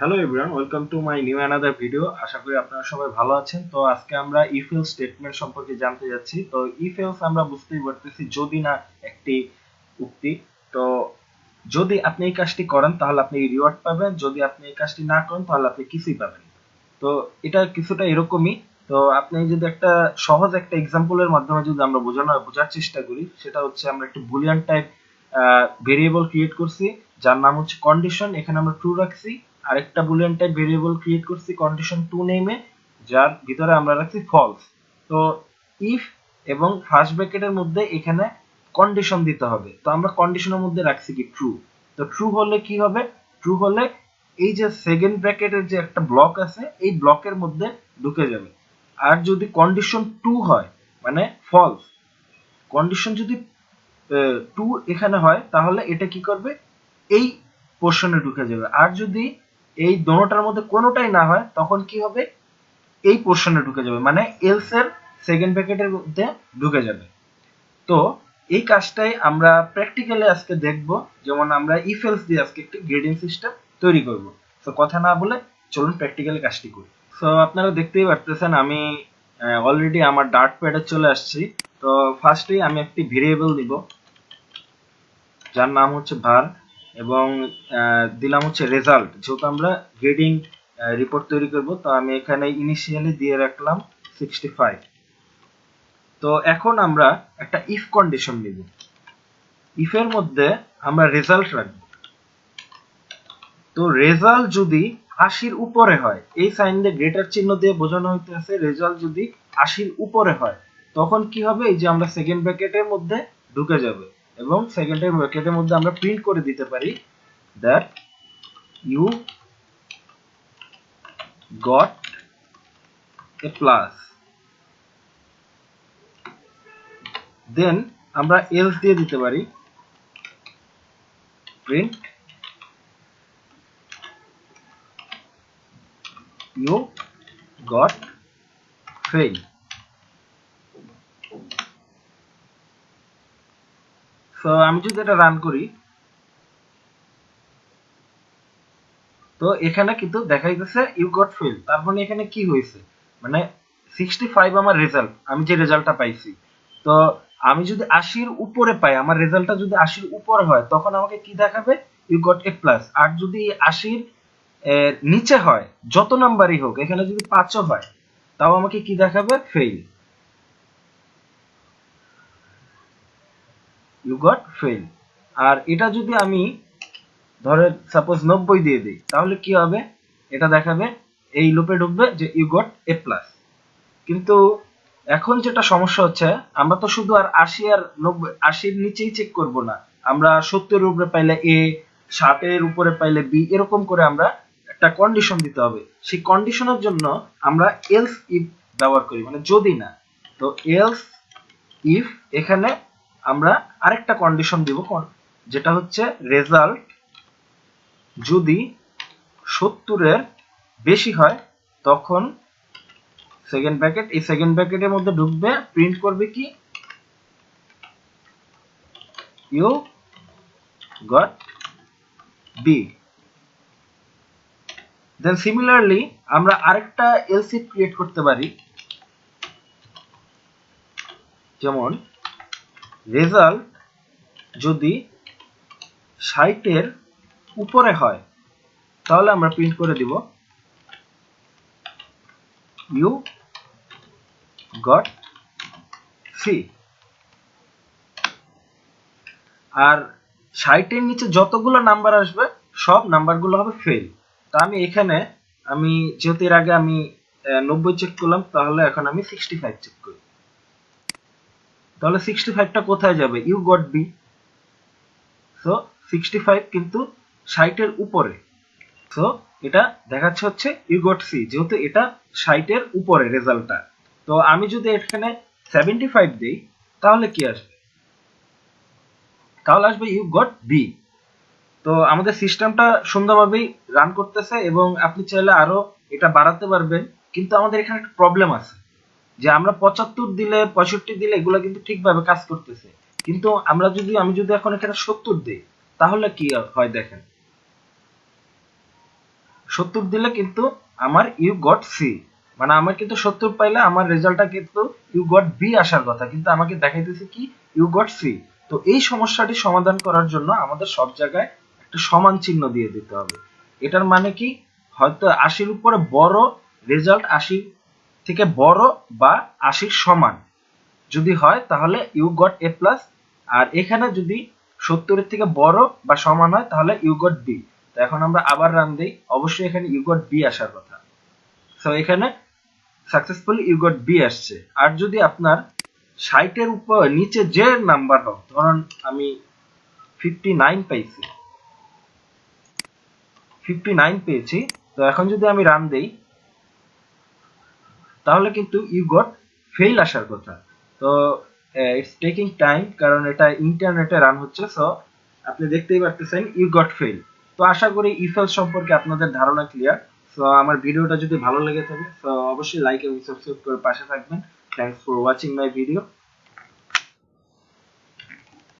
Hello everyone, welcome to my new another video. আশা করি আপনারা সবাই ভালো আছেন। তো আজকে আমরা ইফ এলস স্টেটমেন্ট সম্পর্কে জানতে যাচ্ছি। তো ইফ এলস আমরা বুঝতেই পারতেছি যদি না একটি উক্তি। তো যদি আপনি এই কাজটি করেন তাহলে আপনি রিওয়ার্ড পাবেন, যদি আপনি এই কাজটি না করেন তাহলে আপনি কিছুই পাবেন না। তো এটা কিছুটা এরকমই। তো আপনি যদি একটা সহজ একটা এক্সাম্পলের মাধ্যমে যদি আমরা বোঝার চেষ্টা করি, সেটা হচ্ছে আমরা একটা বুলিয়ান টাইপ ভেরিয়েবল ক্রিয়েট করছি যার নাম হচ্ছে কন্ডিশন। এখানে আমরা ট্রু রাখছি। আরেকটা বুলিয়ান টাইপ ভেরিয়েবল ক্রিয়েট করছি কন্ডিশন টু নেমে, যার ভিতরে আমরা রাখছি ফলস। তো ইফ এবং ফার্স্ট ব্র্যাকেটের মধ্যে এখানে কন্ডিশন দিতে হবে। তো আমরা কন্ডিশনের মধ্যে রাখছি কি ট্রু। তো ট্রু হলে কি হবে? ট্রু হলে এই যে সেকেন্ড ব্র্যাকেটের যে একটা ব্লক আছে এই ব্লকের মধ্যে ঢুকে যাবে। আর যদি কন্ডিশন টু হয় মানে ফলস, কন্ডিশন যদি টু এখানে হয় তাহলে এটা কি করবে? এই পোর্শনে ঢুকে যাবে। আর যদি এই দোনোটার মধ্যে কোনোটাই না হয় তখন কি হবে? এই পোর্শনে ঢুকে যাবে, মানে এলস এর সেকেন্ড ব্র্যাকেটের মধ্যে ঢুকে যাবে। তো এই কাজটাই আমরা প্র্যাকটিক্যালি আজকে দেখব। যেমন আমরা ইফ এলস দিয়ে আজকে একটি গ্রেডিং সিস্টেম তৈরি করব। তো কথা না বলে চলুন প্র্যাকটিক্যালি কাজটি করি। সো আপনারা দেখতেই পারতেছেন আমি অলরেডি আমার ডার্ট প্যাডে চলে আসছি। তো ফার্স্টেই আমি একটি ভেরিয়েবল দিব যার নাম হচ্ছে var এবং দিলাম হচ্ছে রেজাল্ট। যেহেতু আমরা গ্রেডিং রিপোর্ট তৈরি করব, তো আমি এখানে ইনিশিয়ালি দিয়ে রাখলাম 65। তো এখন আমরা একটা ইফ কন্ডিশন নিব। ইফ এর মধ্যে আমরা রেজাল্ট রাখব। তো রেজাল্ট যদি 80-র উপরে হয়, এই সাইন দিয়ে গ্রেটার চিহ্ন দিয়ে বোঝানো হইতেছে রেজাল্ট যদি 80-র উপরে হয় তখন কি হবে? এই যে আমরা সেকেন্ড ব্র্যাকেটের মধ্যে ঢুকে যাবে এবং সেকেন্ড ব্র্যাকেটের মধ্যে আমরা প্রিন্ট করে দিতে পারি that you got a plus, then আমরা else দিয়ে দিতে পারি print you got fail. So আমি যদি এটা রান করি তো এখানে কিন্তু দেখাইতেছে ইউ গট ফেল। তার মানে এখানে কি হয়েছে? মানে 65 আমার রেজাল্ট, আমি যে রেজাল্টটা পাইছি। তো আমি যদি 80-র উপরে পাই, আমার রেজাল্টটা যদি 80-র উপরে হয় তখন আমাকে কি দেখাবে? You got A plus. আর যদি 80-র নিচে হয়, যত নাম্বারই হোক, এখানে যদি 5ও হয়, তাও আমাকে কি দেখাবে? ফেল। You got fail. আর এটা যদি আমি ধরে সাপোজ 90 দিয়ে দিই তাহলে কি হবে? এটা দেখাবে, এই লুপে ঢুকবে যে ইউ গট এ প্লাস। কিন্তু এখন যেটা সমস্যা হচ্ছে, আমরা তো শুধু আর 80 আর 90, 80-র নিচেই চেক করব না। আমরা 70-এর উপরে পাইলে এ, 60-এর উপরে পাইলে বি, এরকম করে আমরা একটা কন্ডিশন দিতে হবে। সেই কন্ডিশনের জন্য আমরা এলস ইফ ব্যবহার করি, মানে যদি না। তো এলস ইফ এখানে আমরা আরেকটা কন্ডিশন দিব যেটা হচ্ছে রেজাল্ট যদি 70-এর বেশি হয় তখন সেকেন্ড ব্র্যাকেট, এই সেকেন্ড ব্র্যাকেটের মধ্যে ঢুকবে, প্রিন্ট করবে কি? You got B. Then similarly আমরা আরেকটা এলস ইফ ক্রিয়েট করতে পারি। যেমন রেজাল্ট যদি 60-এর উপরে হয় তাহলে আমরা প্রিন্ট করে দিব ইউ গট সি। আর 60-এর নিচে যতগুলো নাম্বার আসবে সব নাম্বারগুলো হবে ফেল। তা আমি এখানে যেহেতু এর আগে আমি 90 চেক করলাম, তাহলে এখন আমি 65 চেক করি। তাহলে 65টা কোথায় যাবে? You got B. সো 65 কিন্তু 60-এর উপরে। সো এটা দেখাচ্ছে হচ্ছে ইউ গট সি, যেহেতু এটা 60-এর উপরে রেজাল্টটা। তো আমি যদি এখানে 75 দেই তাহলে কি আসবে? তাহলে আসবে ইউ গট বি। তো আমাদের সিস্টেমটা সুন্দরভাবেই রান করতেছে এবং আপনি চাইলে আরো এটা বাড়াতে পারবেন। কিন্তু আমাদের এখানে একটা প্রবলেম আছে যে আমরা 75 দিলে, 65 দিলে এগুলো কিন্তু ঠিকভাবে কাজ করতেছে। কিন্তু আমি যদি এখন এখানে 70 দিই তাহলে কি হয় দেখেন। 70 দিলে কিন্তু আমার ইউ গট সি, মানে আমার কিন্তু 70 পাইলে আমার রেজাল্টটা কিন্তু ইউ গট বি আসার কথা, কিন্তু আমাকে দেখাইতেছে কি ইউ গট সি। তো এই সমস্যাটি সমাধান করার জন্য আমাদের সব জায়গায় একটা সমান চিহ্ন দিয়ে দিতে হবে। এটার মানে কি, হয়তো 80-র উপরে বড় রেজাল্ট 80 থেকে বড় বা 80-র সমান যদি হয় তাহলে ইউ গট এ প্লাস, আর এখানে যদি 70-এর থেকে বড় বা সমান হয় তাহলে ইউ গট বি। তো এখন আমরা আবার রান দেই, অবশ্যই এখানে ইউ গট বি আসার কথা। সো এখানে সাকসেসফুলি ইউ গট বি আসছে। আর যদি আপনার 60-এর উপর নিচে যে নাম্বার হোক, ধরুন আমি 59 পাইছি, 59 পেয়েছি, তো এখন যদি আমি রান দেই তাহলে কিন্তু ইউ গট ফেল আসার কথা। তো ইটস টেকিং টাইম, কারণ এটা ইন্টারনেটে রান হচ্ছে। সো আপনি দেখতেই পারতেছেন ইউ গট ফেল। তো আশা করি ইফেল সম্পর্কে আপনাদের ধারণা ক্লিয়ার। সো আমার ভিডিওটা যদি ভালো লেগে থাকে তো অবশ্যই লাইক এবং সাবস্ক্রাইব করে পাশে থাকবেন। Thanks for watching my video.